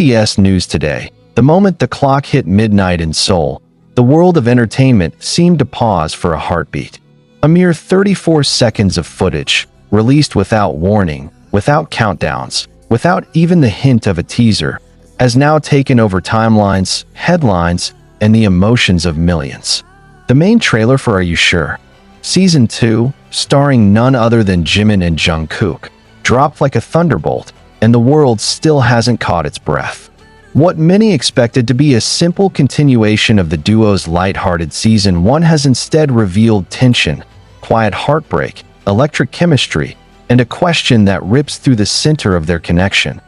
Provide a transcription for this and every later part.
BTS News Today. The moment the clock hit midnight in Seoul, the world of entertainment seemed to pause for a heartbeat. A mere 34 seconds of footage, released without warning, without countdowns, without even the hint of a teaser, has now taken over timelines, headlines, and the emotions of millions. The main trailer for Are You Sure? Season 2, starring none other than Jimin and Jungkook, dropped like a thunderbolt, and the world still hasn't caught its breath. What many expected to be a simple continuation of the duo's lighthearted Season 1 has instead revealed tension, quiet heartbreak, electric chemistry, and a question that rips through the center of their connection.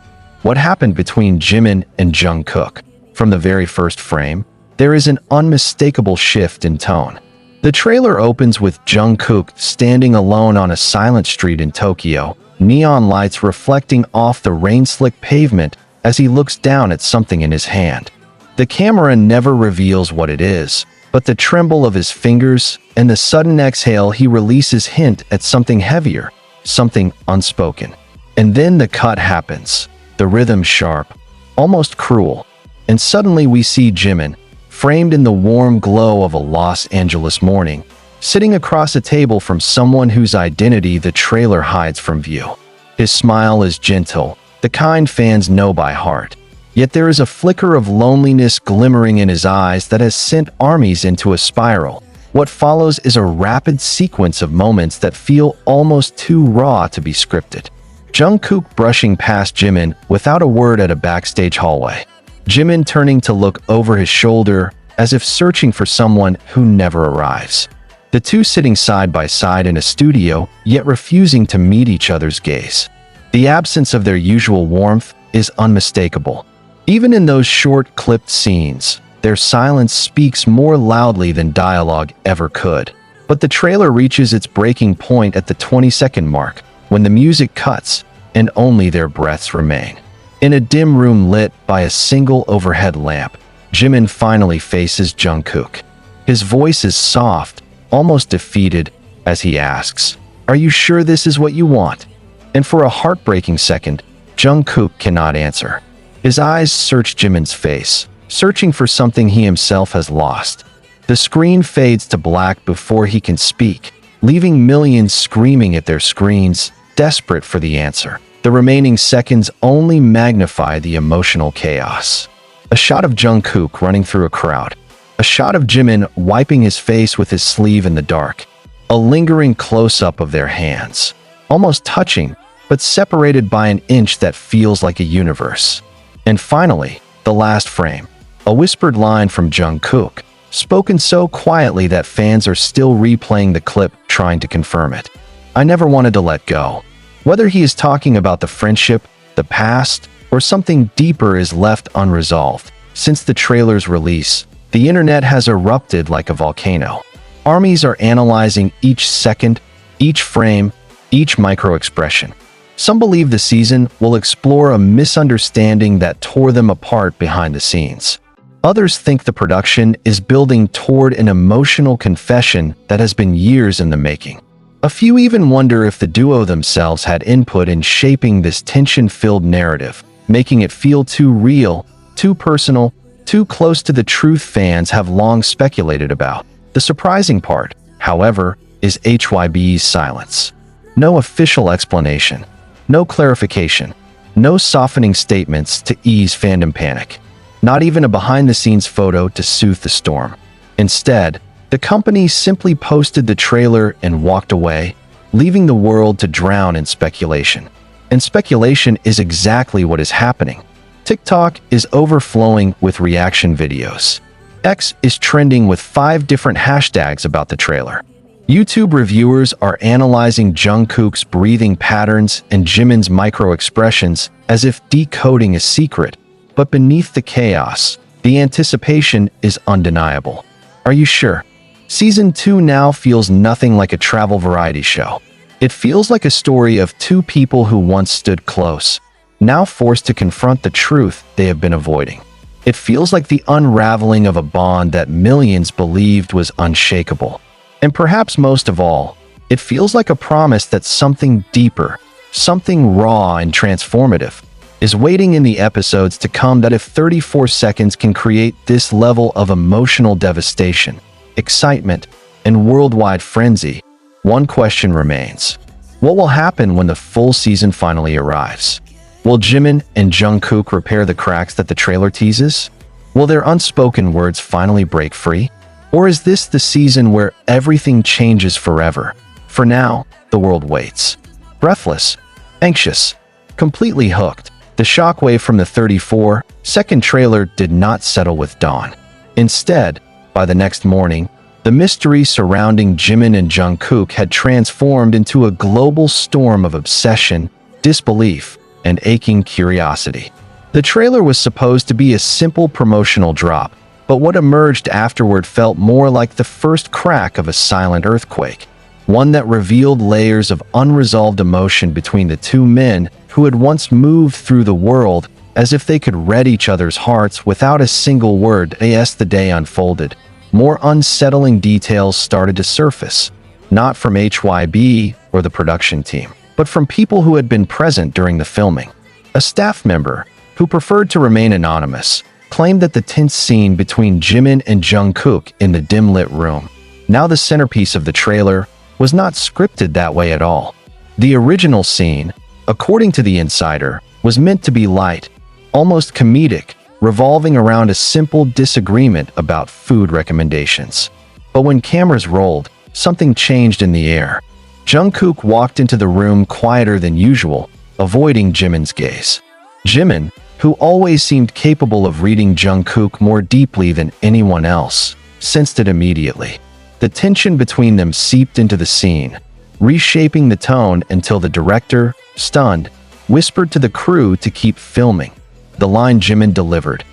What happened between Jimin and Jungkook? From the very first frame, there is an unmistakable shift in tone. The trailer opens with Jungkook standing alone on a silent street in Tokyo, neon lights reflecting off the rain-slick pavement as he looks down at something in his hand. The camera never reveals what it is, but the tremble of his fingers and the sudden exhale he releases hint at something heavier, something unspoken. And then the cut happens, the rhythm sharp, almost cruel, and suddenly we see Jimin, framed in the warm glow of a Los Angeles morning, sitting across a table from someone whose identity the trailer hides from view. His smile is gentle, the kind fans know by heart. Yet there is a flicker of loneliness glimmering in his eyes that has sent armies into a spiral. What follows is a rapid sequence of moments that feel almost too raw to be scripted. Jungkook brushing past Jimin without a word at a backstage hallway. Jimin turning to look over his shoulder as if searching for someone who never arrives. The two sitting side by side in a studio, yet refusing to meet each other's gaze. The absence of their usual warmth is unmistakable. Even in those short, clipped scenes, their silence speaks more loudly than dialogue ever could. But the trailer reaches its breaking point at the 20-second mark, when the music cuts and only their breaths remain. In a dim room lit by a single overhead lamp, Jimin finally faces Jungkook. His voice is soft, almost defeated, as he asks, "Are you sure this is what you want?" And for a heartbreaking second, Jungkook cannot answer. His eyes search Jimin's face, searching for something he himself has lost. The screen fades to black before he can speak, leaving millions screaming at their screens, desperate for the answer. The remaining seconds only magnify the emotional chaos. A shot of Jungkook running through a crowd. A shot of Jimin wiping his face with his sleeve in the dark. A lingering close-up of their hands. Almost touching, but separated by an inch that feels like a universe. And finally, the last frame. A whispered line from Jungkook, spoken so quietly that fans are still replaying the clip, trying to confirm it. "I never wanted to let go." Whether he is talking about the friendship, the past, or something deeper is left unresolved. Since the trailer's release, the internet has erupted like a volcano. Armies are analyzing each second, each frame, each micro-expression. Some believe the season will explore a misunderstanding that tore them apart behind the scenes. Others think the production is building toward an emotional confession that has been years in the making. A few even wonder if the duo themselves had input in shaping this tension-filled narrative, making it feel too real, too personal, too close to the truth fans have long speculated about. The surprising part, however, is HYBE's silence. No official explanation, no clarification, no softening statements to ease fandom panic. Not even a behind-the-scenes photo to soothe the storm. Instead, the company simply posted the trailer and walked away, leaving the world to drown in speculation. And speculation is exactly what is happening. TikTok is overflowing with reaction videos. X is trending with 5 different hashtags about the trailer. YouTube reviewers are analyzing Jungkook's breathing patterns and Jimin's micro-expressions as if decoding a secret. But beneath the chaos, the anticipation is undeniable. Are you sure? Season 2 now feels nothing like a travel variety show. It feels like a story of two people who once stood close, now forced to confront the truth they have been avoiding. It feels like the unraveling of a bond that millions believed was unshakable. And perhaps most of all, it feels like a promise that something deeper, something raw and transformative, is waiting in the episodes to come that if 34 seconds can create this level of emotional devastation, excitement, and worldwide frenzy, one question remains. What will happen when the full season finally arrives? Will Jimin and Jungkook repair the cracks that the trailer teases? Will their unspoken words finally break free? Or is this the season where everything changes forever? For now, the world waits. Breathless, anxious, completely hooked. The shockwave from the 34-second trailer did not settle with dawn. Instead, by the next morning, the mystery surrounding Jimin and Jungkook had transformed into a global storm of obsession, disbelief, and aching curiosity. The trailer was supposed to be a simple promotional drop, but what emerged afterward felt more like the first crack of a silent earthquake, one that revealed layers of unresolved emotion between the two men who had once moved through the world as if they could read each other's hearts without a single word. As the day unfolded, more unsettling details started to surface, not from HYB or the production team, but from people who had been present during the filming. A staff member, who preferred to remain anonymous, claimed that the tense scene between Jimin and Jungkook in the dim-lit room, now the centerpiece of the trailer, was not scripted that way at all. The original scene, according to the insider, was meant to be light, almost comedic, revolving around a simple disagreement about food recommendations. But when cameras rolled, something changed in the air. Jungkook walked into the room quieter than usual, avoiding Jimin's gaze. Jimin, who always seemed capable of reading Jungkook more deeply than anyone else, sensed it immediately. The tension between them seeped into the scene, reshaping the tone until the director, stunned, whispered to the crew to keep filming. The line Jimin delivered,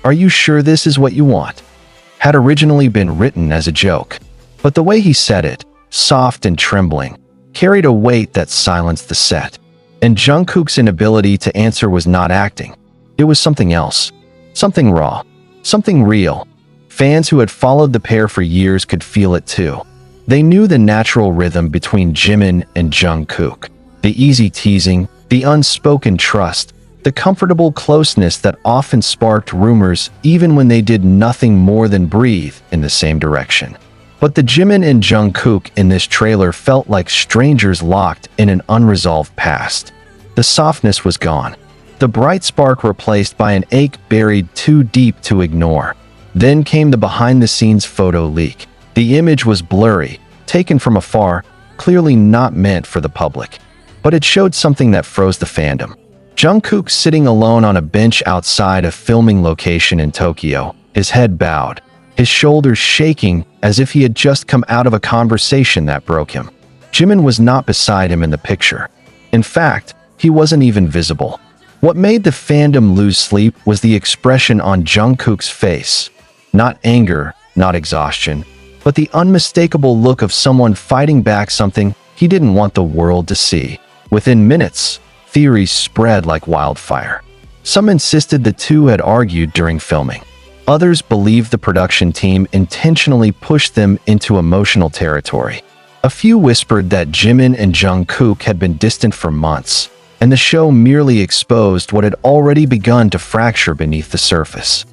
"Are you sure this is what you want?" had originally been written as a joke, but the way he said it, soft and trembling, carried a weight that silenced the set. And Jungkook's inability to answer was not acting. It was something else, something raw, something real. Fans who had followed the pair for years could feel it too. They knew the natural rhythm between Jimin and Jungkook, the easy teasing, the unspoken trust, the comfortable closeness that often sparked rumors even when they did nothing more than breathe in the same direction. But the Jimin and Jungkook in this trailer felt like strangers locked in an unresolved past. The softness was gone, the bright spark replaced by an ache buried too deep to ignore. Then came the behind-the-scenes photo leak. The image was blurry, taken from afar, clearly not meant for the public. But it showed something that froze the fandom. Jungkook sitting alone on a bench outside a filming location in Tokyo, his head bowed, his shoulders shaking as if he had just come out of a conversation that broke him. Jimin was not beside him in the picture. In fact, he wasn't even visible. What made the fandom lose sleep was the expression on Jungkook's face. Not anger, not exhaustion, but the unmistakable look of someone fighting back something he didn't want the world to see. Within minutes, theories spread like wildfire. Some insisted the two had argued during filming. Others believed the production team intentionally pushed them into emotional territory. A few whispered that Jimin and Jungkook had been distant for months, and the show merely exposed what had already begun to fracture beneath the surface.